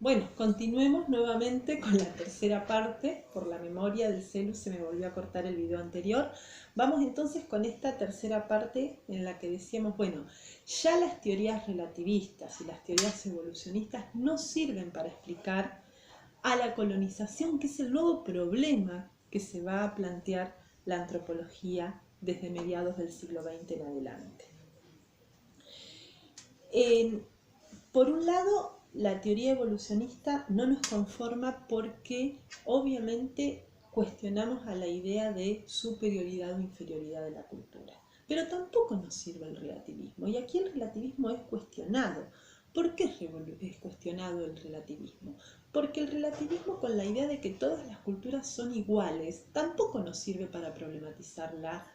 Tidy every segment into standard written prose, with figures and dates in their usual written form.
Bueno, continuemos nuevamente con la tercera parte. Por la memoria del celu se me volvió a cortar el video anterior. Vamos entonces con esta tercera parte en la que decíamos, bueno, ya las teorías relativistas y las teorías evolucionistas no sirven para explicar a la colonización, que es el nuevo problema que se va a plantear la antropología desde mediados del siglo XX en adelante. Por un lado, la teoría evolucionista no nos conforma porque obviamente cuestionamos a la idea de superioridad o inferioridad de la cultura. Pero tampoco nos sirve el relativismo. Y aquí el relativismo es cuestionado. ¿Por qué es cuestionado el relativismo? Porque el relativismo, con la idea de que todas las culturas son iguales, tampoco nos sirve para problematizar la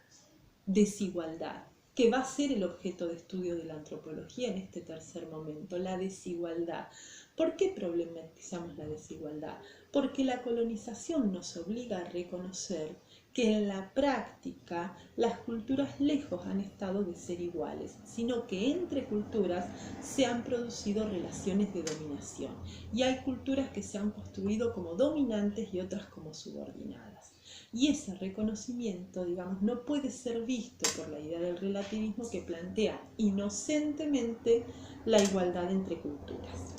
desigualdad, que va a ser el objeto de estudio de la antropología en este tercer momento, la desigualdad. ¿Por qué problematizamos la desigualdad? Porque la colonización nos obliga a reconocer que en la práctica las culturas lejos han estado de ser iguales, sino que entre culturas se han producido relaciones de dominación y hay culturas que se han construido como dominantes y otras como subordinadas. Y ese reconocimiento, digamos, no puede ser visto por la idea del relativismo que plantea inocentemente la igualdad entre culturas.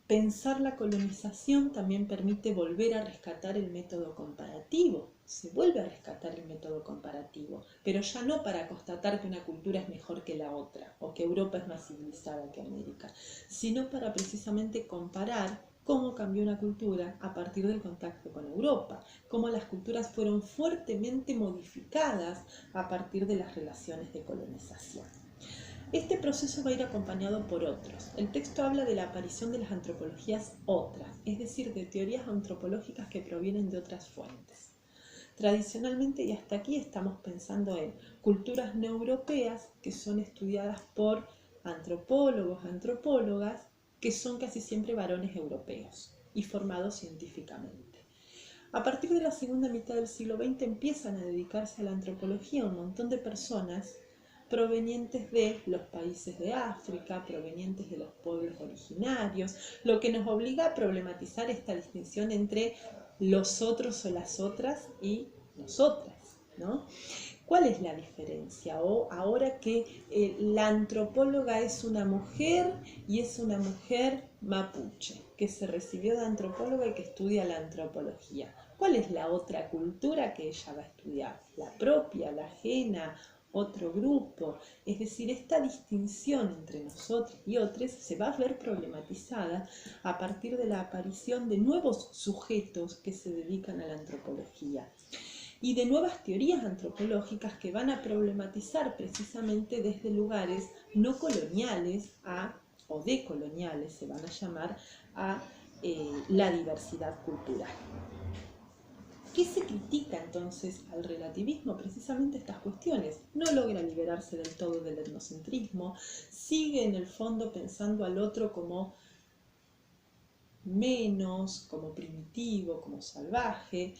Pensar la colonización también permite volver a rescatar el método comparativo. Se vuelve a rescatar el método comparativo, pero ya no para constatar que una cultura es mejor que la otra o que Europa es más civilizada que América, sino para precisamente comparar cómo cambió una cultura a partir del contacto con Europa, cómo las culturas fueron fuertemente modificadas a partir de las relaciones de colonización. Este proceso va a ir acompañado por otros. El texto habla de la aparición de las antropologías otras, es decir, de teorías antropológicas que provienen de otras fuentes. Tradicionalmente y hasta aquí estamos pensando en culturas no europeas que son estudiadas por antropólogos, antropólogas, que son casi siempre varones europeos y formados científicamente. A partir de la segunda mitad del siglo XX empiezan a dedicarse a la antropología un montón de personas provenientes de los países de África, provenientes de los pueblos originarios, lo que nos obliga a problematizar esta distinción entre los otros o las otras y nosotras, ¿no? ¿Cuál es la diferencia? O ahora que la antropóloga es una mujer y es una mujer mapuche, que se recibió de antropóloga y que estudia la antropología. ¿Cuál es la otra cultura que ella va a estudiar? ¿La propia, la ajena, otro grupo? Es decir, esta distinción entre nosotros y otros se va a ver problematizada a partir de la aparición de nuevos sujetos que se dedican a la antropología y de nuevas teorías antropológicas que van a problematizar precisamente desde lugares no coloniales o decoloniales, se van a llamar, a la diversidad cultural. ¿Qué se critica entonces al relativismo? Precisamente estas cuestiones. No logra liberarse del todo del etnocentrismo, sigue en el fondo pensando al otro como menos, como primitivo, como salvaje.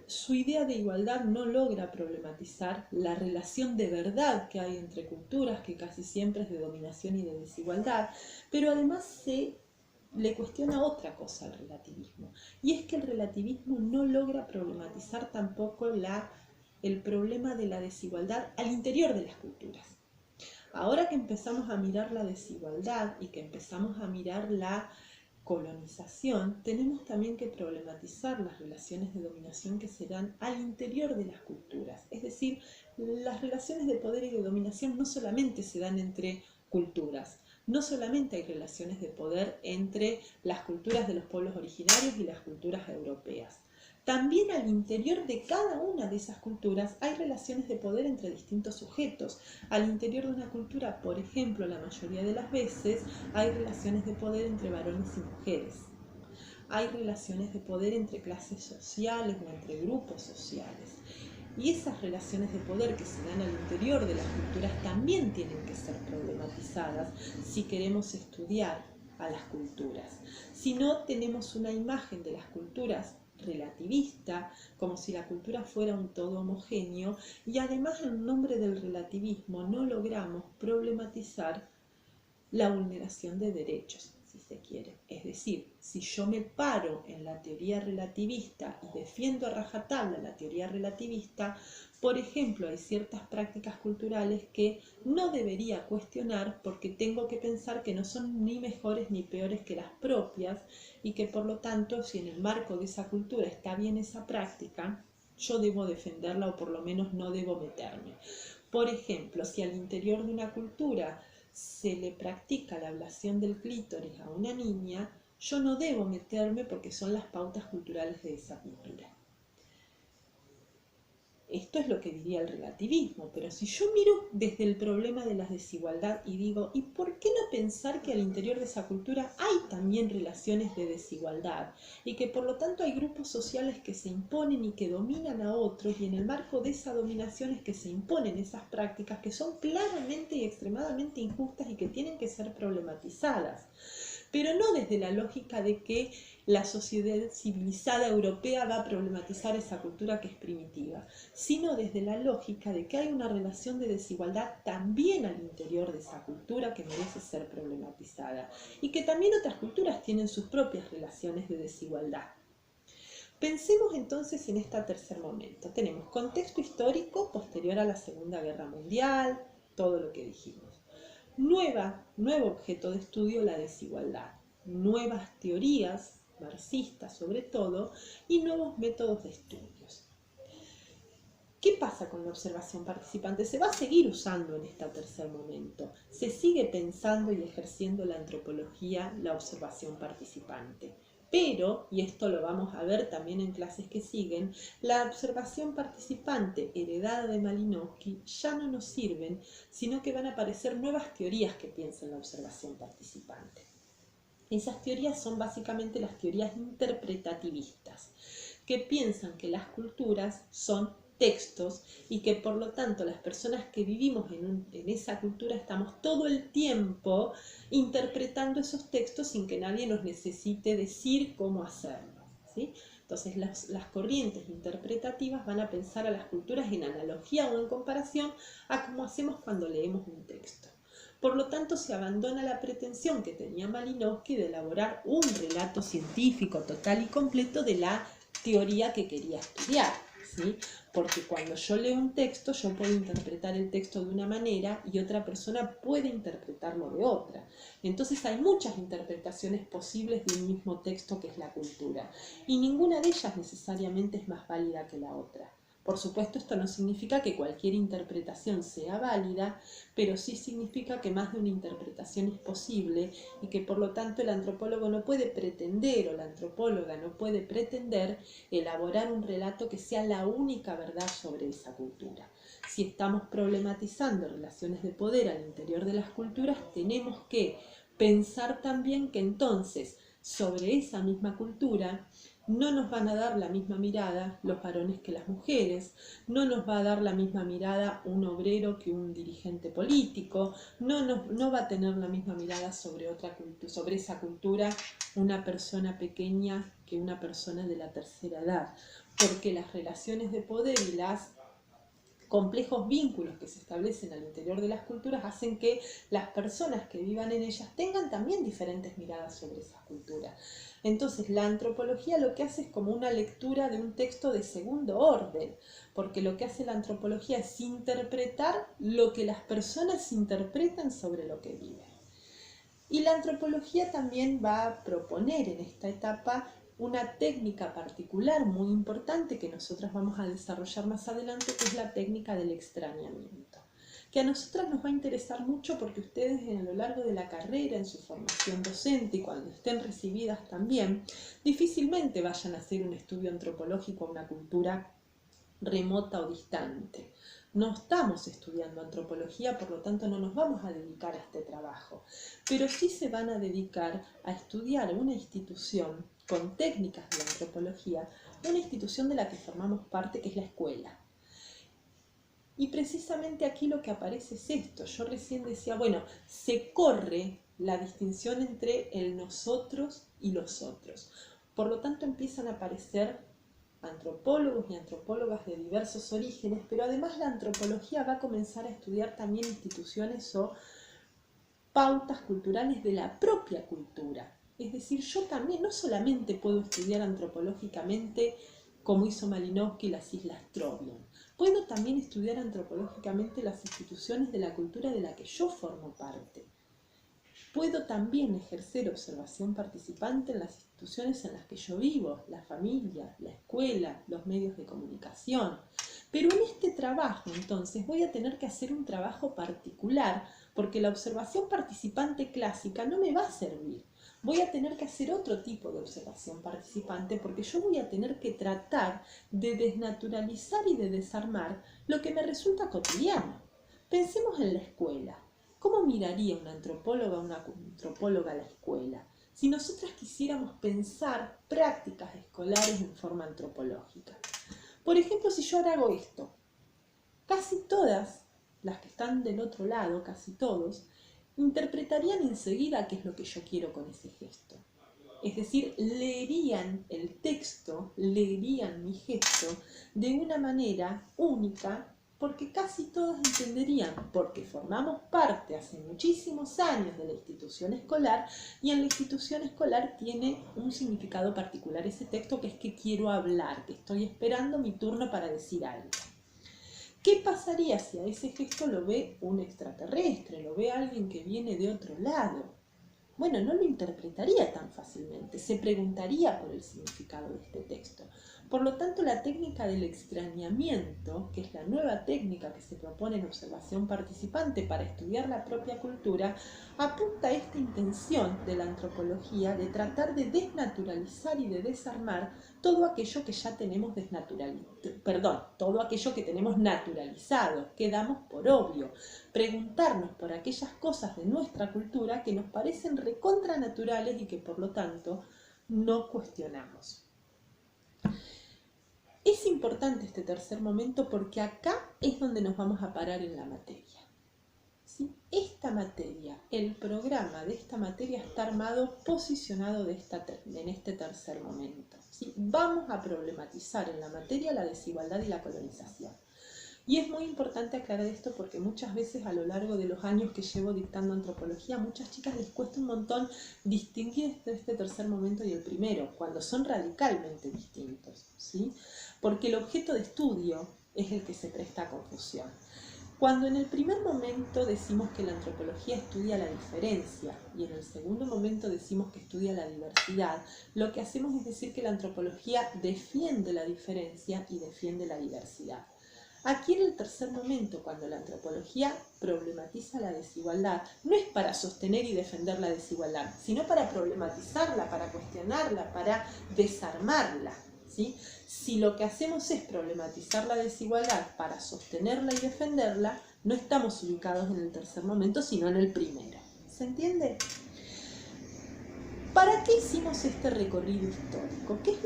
Su idea de igualdad no logra problematizar la relación de verdad que hay entre culturas, que casi siempre es de dominación y de desigualdad, pero además le cuestiona otra cosa al relativismo, y es que el relativismo no logra problematizar tampoco el problema de la desigualdad al interior de las culturas. Ahora que empezamos a mirar la desigualdad y que empezamos a mirar la colonización, tenemos también que problematizar las relaciones de dominación que se dan al interior de las culturas. Es decir, las relaciones de poder y de dominación no solamente se dan entre culturas, no solamente hay relaciones de poder entre las culturas de los pueblos originarios y las culturas europeas. También al interior de cada una de esas culturas hay relaciones de poder entre distintos sujetos. Al interior de una cultura, por ejemplo, la mayoría de las veces hay relaciones de poder entre varones y mujeres. Hay relaciones de poder entre clases sociales o entre grupos sociales. Y esas relaciones de poder que se dan al interior de las culturas también tienen que ser problematizadas si queremos estudiar a las culturas. Si no, tenemos una imagen de las culturas relativista, como si la cultura fuera un todo homogéneo, y además en nombre del relativismo no logramos problematizar la vulneración de derechos, si se quiere. Es decir, si yo me paro en la teoría relativista y defiendo a rajatabla la teoría relativista, por ejemplo, hay ciertas prácticas culturales que no debería cuestionar porque tengo que pensar que no son ni mejores ni peores que las propias y que por lo tanto, si en el marco de esa cultura está bien esa práctica, yo debo defenderla o por lo menos no debo meterme. Por ejemplo, si al interior de una cultura se le practica la ablación del clítoris a una niña, yo no debo meterme porque son las pautas culturales de esa cultura. Esto es lo que diría el relativismo, pero si yo miro desde el problema de la desigualdad y digo, ¿y por qué no pensar que al interior de esa cultura hay también relaciones de desigualdad? Y que por lo tanto hay grupos sociales que se imponen y que dominan a otros, y en el marco de esa dominación es que se imponen esas prácticas que son claramente y extremadamente injustas y que tienen que ser problematizadas. Pero no desde la lógica de que la sociedad civilizada europea va a problematizar esa cultura que es primitiva, sino desde la lógica de que hay una relación de desigualdad también al interior de esa cultura que merece ser problematizada y que también otras culturas tienen sus propias relaciones de desigualdad. Pensemos entonces en este tercer momento. Tenemos contexto histórico posterior a la Segunda Guerra Mundial, todo lo que dijimos. Nuevo objeto de estudio, la desigualdad. Nuevas teorías, marxistas sobre todo, y nuevos métodos de estudios. ¿Qué pasa con la observación participante? Se va a seguir usando en este tercer momento. Se sigue pensando y ejerciendo la antropología, la observación participante. Pero, y esto lo vamos a ver también en clases que siguen, la observación participante heredada de Malinowski ya no nos sirven, sino que van a aparecer nuevas teorías que piensan la observación participante. Esas teorías son básicamente las teorías interpretativistas, que piensan que las culturas son textos y que por lo tanto las personas que vivimos en esa cultura estamos todo el tiempo interpretando esos textos sin que nadie nos necesite decir cómo hacerlo, ¿sí? Entonces las corrientes interpretativas van a pensar a las culturas en analogía o en comparación a cómo hacemos cuando leemos un texto. Por lo tanto, se abandona la pretensión que tenía Malinowski de elaborar un relato científico total y completo de la teoría que quería estudiar, ¿sí? Porque cuando yo leo un texto, yo puedo interpretar el texto de una manera y otra persona puede interpretarlo de otra. Entonces hay muchas interpretaciones posibles de un mismo texto que es la cultura, y ninguna de ellas necesariamente es más válida que la otra. Por supuesto, esto no significa que cualquier interpretación sea válida, pero sí significa que más de una interpretación es posible y que por lo tanto el antropólogo no puede pretender o la antropóloga no puede pretender elaborar un relato que sea la única verdad sobre esa cultura. Si estamos problematizando relaciones de poder al interior de las culturas, tenemos que pensar también que entonces sobre esa misma cultura no nos van a dar la misma mirada los varones que las mujeres, no nos va a dar la misma mirada un obrero que un dirigente político, no va a tener la misma mirada sobre esa cultura una persona pequeña que una persona de la tercera edad, porque las relaciones de poder y los complejos vínculos que se establecen al interior de las culturas hacen que las personas que vivan en ellas tengan también diferentes miradas sobre esas culturas. Entonces la antropología lo que hace es como una lectura de un texto de segundo orden, porque lo que hace la antropología es interpretar lo que las personas interpretan sobre lo que viven. Y la antropología también va a proponer en esta etapa una técnica particular muy importante que nosotros vamos a desarrollar más adelante, que es la técnica del extrañamiento, que a nosotras nos va a interesar mucho porque ustedes a lo largo de la carrera, en su formación docente y cuando estén recibidas también, difícilmente vayan a hacer un estudio antropológico a una cultura remota o distante. No estamos estudiando antropología, por lo tanto no nos vamos a dedicar a este trabajo, pero sí se van a dedicar a estudiar una institución con técnicas de la antropología, una institución de la que formamos parte, que es la escuela. Y precisamente aquí lo que aparece es esto. Yo recién decía, bueno, se corre la distinción entre el nosotros y los otros. Por lo tanto empiezan a aparecer antropólogos y antropólogas de diversos orígenes, pero además la antropología va a comenzar a estudiar también instituciones o pautas culturales de la propia cultura. Es decir, yo también no solamente puedo estudiar antropológicamente como hizo Malinowski las Islas Trobriand, puedo también estudiar antropológicamente las instituciones de la cultura de la que yo formo parte. Puedo también ejercer observación participante en las instituciones en las que yo vivo, la familia, la escuela, los medios de comunicación. Pero en este trabajo, entonces, voy a tener que hacer un trabajo particular, porque la observación participante clásica no me va a servir. Voy a tener que hacer otro tipo de observación participante, porque yo voy a tener que tratar de desnaturalizar y de desarmar lo que me resulta cotidiano. Pensemos en la escuela. ¿Cómo miraría una antropóloga o una antropóloga a la escuela si nosotras quisiéramos pensar prácticas escolares en forma antropológica? Por ejemplo, si yo ahora hago esto, casi todas las que están del otro lado, casi todos, interpretarían enseguida qué es lo que yo quiero con ese gesto. Es decir, leerían el texto, leerían mi gesto de una manera única, porque casi todos entenderían, porque formamos parte hace muchísimos años de la institución escolar, y en la institución escolar tiene un significado particular ese texto, que es que quiero hablar, que estoy esperando mi turno para decir algo. ¿Qué pasaría si a ese gesto lo ve un extraterrestre, lo ve alguien que viene de otro lado? Bueno, no lo interpretaría tan fácilmente, se preguntaría por el significado de este texto. Por lo tanto, la técnica del extrañamiento, que es la nueva técnica que se propone en observación participante para estudiar la propia cultura, apunta a esta intención de la antropología de tratar de desnaturalizar y de desarmar todo aquello que ya tenemos todo aquello que tenemos naturalizado, que damos por obvio, preguntarnos por aquellas cosas de nuestra cultura que nos parecen recontranaturales y que por lo tanto no cuestionamos. Es importante este tercer momento porque acá es donde nos vamos a parar en la materia. ¿Sí? Esta materia, el programa de esta materia está armado, posicionado en este tercer momento. ¿Sí? Vamos a problematizar en la materia la desigualdad y la colonización. Y es muy importante aclarar esto porque muchas veces a lo largo de los años que llevo dictando antropología, a muchas chicas les cuesta un montón distinguir entre este tercer momento y el primero, cuando son radicalmente distintos, ¿sí? Porque el objeto de estudio es el que se presta a confusión. Cuando en el primer momento decimos que la antropología estudia la diferencia y en el segundo momento decimos que estudia la diversidad, lo que hacemos es decir que la antropología defiende la diferencia y defiende la diversidad. Aquí en el tercer momento, cuando la antropología problematiza la desigualdad, no es para sostener y defender la desigualdad, sino para problematizarla, para cuestionarla, para desarmarla, ¿sí? Si lo que hacemos es problematizar la desigualdad para sostenerla y defenderla, no estamos ubicados en el tercer momento, sino en el primero. ¿Se entiende? ¿Para qué hicimos este recorrido histórico? ¿Qué es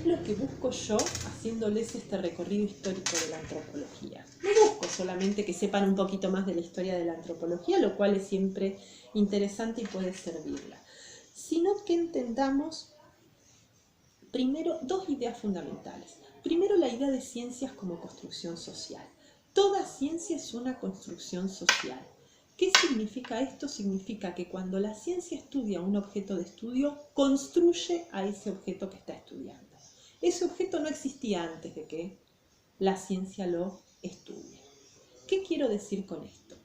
lo que busco yo haciéndoles este recorrido histórico de la antropología? No busco solamente que sepan un poquito más de la historia de la antropología, lo cual es siempre interesante y puede servirla, sino que entendamos primero dos ideas fundamentales. Primero, la idea de ciencias como construcción social. Toda ciencia es una construcción social. ¿Qué significa esto? Significa que cuando la ciencia estudia un objeto de estudio, construye a ese objeto que está estudiando. Ese objeto no existía antes de que la ciencia lo estudie. ¿Qué quiero decir con esto?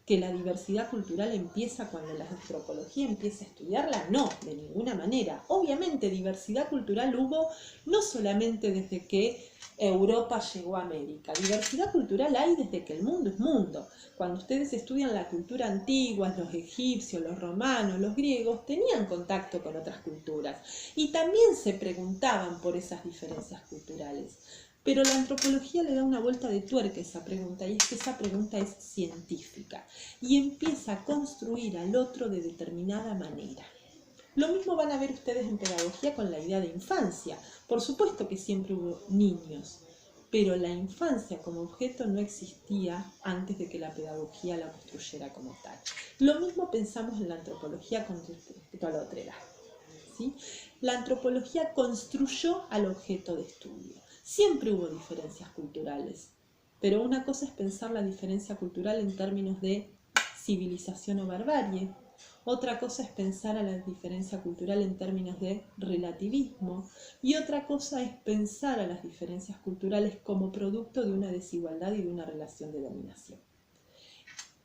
¿Que la diversidad cultural empieza cuando la antropología empieza a estudiarla? No, de ninguna manera. Obviamente diversidad cultural hubo no solamente desde que Europa llegó a América. Diversidad cultural hay desde que el mundo es mundo. Cuando ustedes estudian la cultura antigua, los egipcios, los romanos, los griegos, tenían contacto con otras culturas y también se preguntaban por esas diferencias culturales. Pero la antropología le da una vuelta de tuerca a esa pregunta, y es que esa pregunta es científica y empieza a construir al otro de determinada manera. Lo mismo van a ver ustedes en pedagogía con la idea de infancia. Por supuesto que siempre hubo niños, pero la infancia como objeto no existía antes de que la pedagogía la construyera como tal. Lo mismo pensamos en la antropología con respecto a la otredad, ¿sí? La antropología construyó al objeto de estudio. Siempre hubo diferencias culturales, pero una cosa es pensar la diferencia cultural en términos de civilización o barbarie. Otra cosa es pensar a la diferencia cultural en términos de relativismo y otra cosa es pensar a las diferencias culturales como producto de una desigualdad y de una relación de dominación.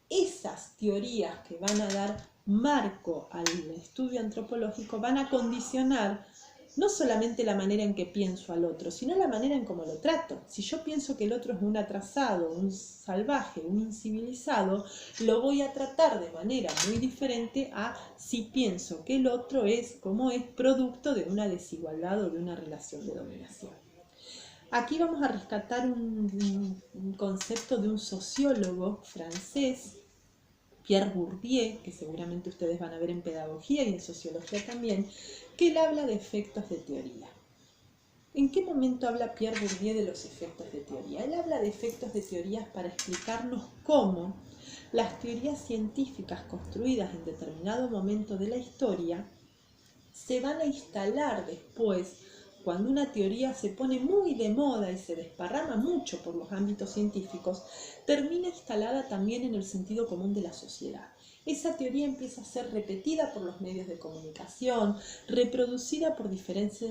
Esas teorías que van a dar marco al estudio antropológico van a condicionar no solamente la manera en que pienso al otro, sino la manera en cómo lo trato. Si yo pienso que el otro es un atrasado, un salvaje, un incivilizado, lo voy a tratar de manera muy diferente a si pienso que el otro es, como es, producto de una desigualdad o de una relación de dominación. Aquí vamos a rescatar un concepto de un sociólogo francés, Pierre Bourdieu, que seguramente ustedes van a ver en pedagogía y en sociología también, que él habla de efectos de teoría. ¿En qué momento habla Pierre Bourdieu de los efectos de teoría? Él habla de efectos de teorías para explicarnos cómo las teorías científicas construidas en determinado momento de la historia se van a instalar después, cuando una teoría se pone muy de moda y se desparrama mucho por los ámbitos científicos, termina instalada también en el sentido común de la sociedad. Esa teoría empieza a ser repetida por los medios de comunicación, reproducida por diferentes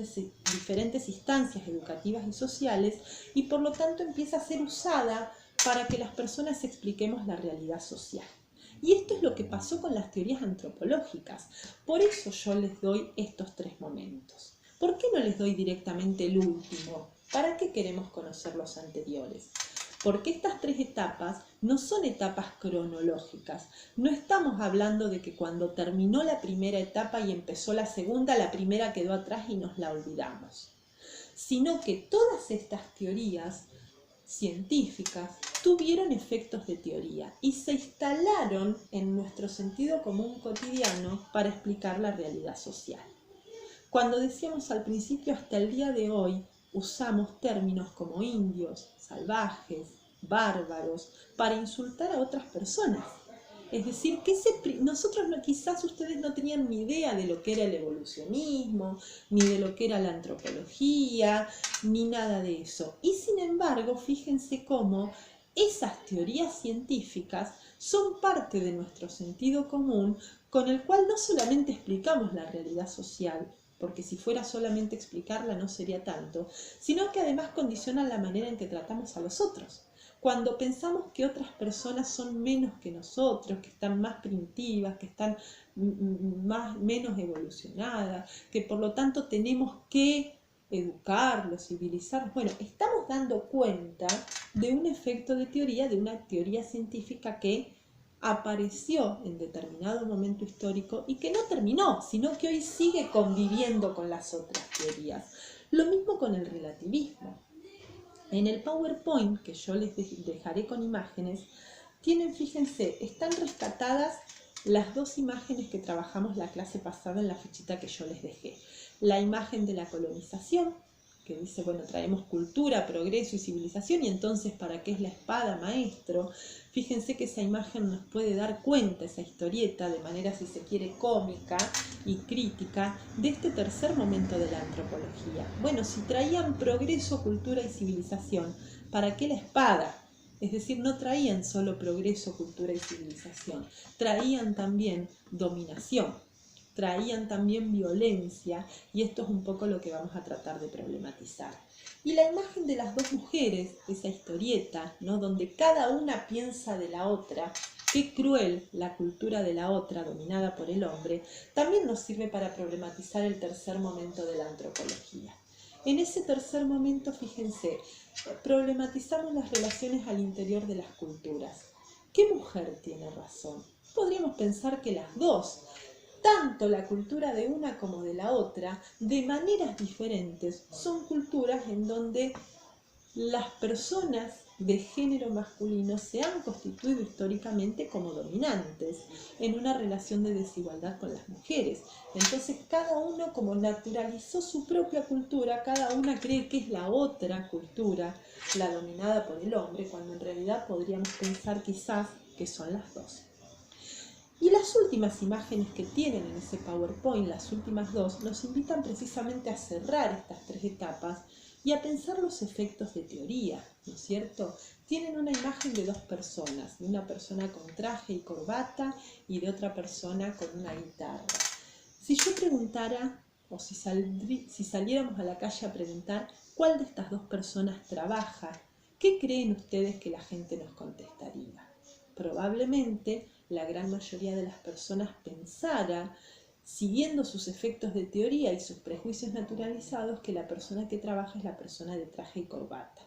instancias educativas y sociales, y por lo tanto empieza a ser usada para que las personas expliquemos la realidad social. Y esto es lo que pasó con las teorías antropológicas. Por eso yo les doy estos 3 momentos. ¿Por qué no les doy directamente el último? ¿Para qué queremos conocer los anteriores? Porque estas 3 etapas no son etapas cronológicas. No estamos hablando de que cuando terminó la primera etapa y empezó la segunda, la primera quedó atrás y nos la olvidamos. Sino que todas estas teorías científicas tuvieron efectos de teoría y se instalaron en nuestro sentido común cotidiano para explicar la realidad social. Cuando decíamos al principio, hasta el día de hoy usamos términos como indios, salvajes, bárbaros, para insultar a otras personas. Es decir, que nosotros quizás ustedes no tenían ni idea de lo que era el evolucionismo, ni de lo que era la antropología, ni nada de eso. Y sin embargo, fíjense cómo esas teorías científicas son parte de nuestro sentido común, con el cual no solamente explicamos la realidad social, porque si fuera solamente explicarla no sería tanto, sino que además condicionan la manera en que tratamos a los otros. Cuando pensamos que otras personas son menos que nosotros, que están más primitivas, que están menos evolucionadas, que por lo tanto tenemos que educarlos, civilizarlos, bueno, estamos dando cuenta de un efecto de teoría, de una teoría científica que apareció en determinado momento histórico y que no terminó, sino que hoy sigue conviviendo con las otras teorías. Lo mismo con el relativismo. En el PowerPoint, que yo les dejaré con imágenes, fíjense, están rescatadas las 2 imágenes que trabajamos la clase pasada en la fichita que yo les dejé. La imagen de la colonización, que dice, bueno, traemos cultura, progreso y civilización, y entonces, ¿para qué es la espada, maestro? Fíjense que esa imagen nos puede dar cuenta, esa historieta, de manera, si se quiere, cómica y crítica, de este tercer momento de la antropología. Bueno, si traían progreso, cultura y civilización, ¿para qué la espada? Es decir, no traían solo progreso, cultura y civilización, traían también dominación, traían también violencia, y esto es un poco lo que vamos a tratar de problematizar. Y la imagen de las 2 mujeres, esa historieta, ¿no?, donde cada una piensa de la otra, qué cruel la cultura de la otra dominada por el hombre, también nos sirve para problematizar el tercer momento de la antropología. En ese tercer momento, fíjense, problematizamos las relaciones al interior de las culturas. ¿Qué mujer tiene razón? Podríamos pensar que las 2, tanto la cultura de una como de la otra, de maneras diferentes, son culturas en donde las personas de género masculino se han constituido históricamente como dominantes en una relación de desigualdad con las mujeres. Entonces cada uno, como naturalizó su propia cultura, cada una cree que es la otra cultura la dominada por el hombre, cuando en realidad podríamos pensar quizás que son las 2. Y las últimas imágenes que tienen en ese PowerPoint, las últimas 2, nos invitan precisamente a cerrar estas 3 etapas y a pensar los efectos de teoría. ¿no es cierto? Tienen una imagen de dos personas, de una persona con traje y corbata y de otra persona con una guitarra. Si yo preguntara, o si saliéramos a la calle a preguntar cuál de estas dos personas trabaja, ¿qué creen ustedes que la gente nos contestaría? Probablemente la gran mayoría de las personas pensara, siguiendo sus efectos de teoría y sus prejuicios naturalizados, que la persona que trabaja es la persona de traje y corbata,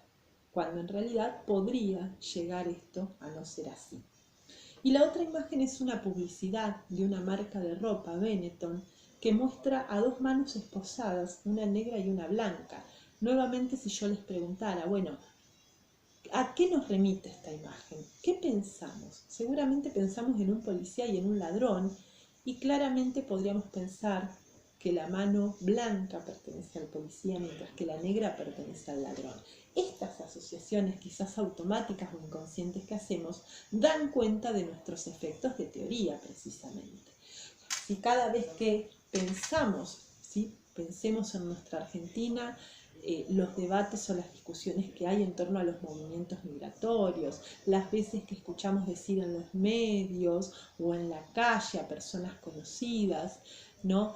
cuando en realidad podría llegar esto a no ser así. Y la otra imagen es una publicidad de una marca de ropa, Benetton, que muestra a dos manos esposadas, una negra y una blanca. Nuevamente, si yo les preguntara, bueno, ¿a qué nos remite esta imagen? ¿Qué pensamos? Seguramente pensamos en un policía y en un ladrón, y claramente podríamos pensar que la mano blanca pertenece al policía mientras que la negra pertenece al ladrón. Estas asociaciones, quizás automáticas o inconscientes que hacemos, dan cuenta de nuestros efectos de teoría precisamente. Si cada vez que pensamos, ¿sí? Pensemos en nuestra Argentina, los debates o las discusiones que hay en torno a los movimientos migratorios, las veces que escuchamos decir en los medios o en la calle a personas conocidas, ¿no?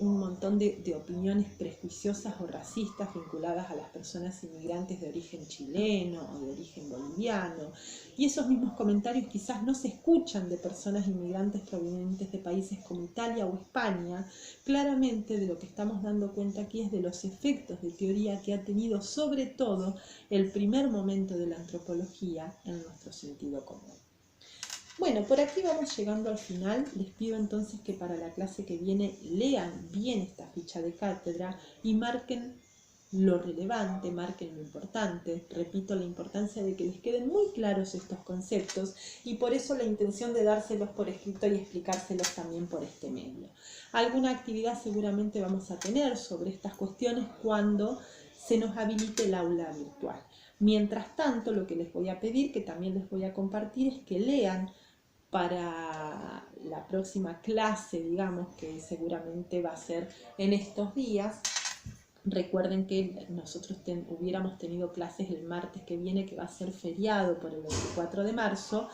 Un montón de opiniones prejuiciosas o racistas vinculadas a las personas inmigrantes de origen chileno o de origen boliviano. Y esos mismos comentarios quizás no se escuchan de personas inmigrantes provenientes de países como Italia o España. Claramente de lo que estamos dando cuenta aquí es de los efectos de teoría que ha tenido sobre todo el primer momento de la antropología en nuestro sentido común. Bueno, por aquí vamos llegando al final. Les pido entonces que para la clase que viene lean bien esta ficha de cátedra y marquen lo relevante, marquen lo importante. Repito, la importancia de que les queden muy claros estos conceptos y por eso la intención de dárselos por escrito y explicárselos también por este medio. Alguna actividad seguramente vamos a tener sobre estas cuestiones cuando se nos habilite el aula virtual. Mientras tanto, lo que les voy a pedir, que también les voy a compartir, es que lean para la próxima clase, digamos, que seguramente va a ser en estos días. Recuerden que nosotros hubiéramos tenido clases el martes que viene, que va a ser feriado por el 24 de marzo,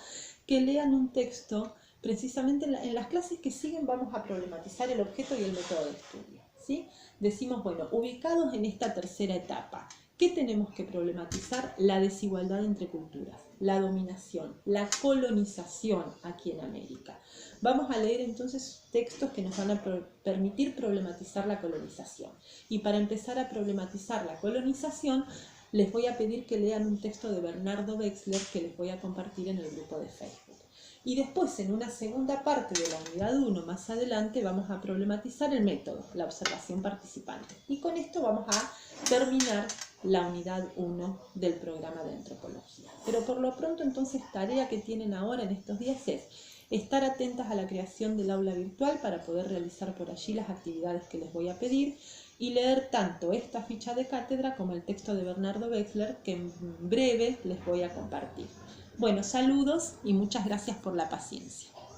que lean un texto. Precisamente en las clases que siguen vamos a problematizar el objeto y el método de estudio, ¿sí? Decimos, bueno, ubicados en esta tercera etapa, ¿qué tenemos que problematizar? La desigualdad entre culturas, la dominación, la colonización aquí en América. Vamos a leer entonces textos que nos van a permitir problematizar la colonización. Y para empezar a problematizar la colonización, les voy a pedir que lean un texto de Bernardo Wexler que les voy a compartir en el grupo de Facebook. Y después, en una segunda parte de la unidad 1, más adelante, vamos a problematizar el método, la observación participante. Y con esto vamos a terminar la unidad 1 del programa de antropología. Pero por lo pronto, entonces, tarea que tienen ahora en estos días es estar atentas a la creación del aula virtual para poder realizar por allí las actividades que les voy a pedir y leer tanto esta ficha de cátedra como el texto de Bernardo Wexler, que en breve les voy a compartir. Bueno, saludos y muchas gracias por la paciencia.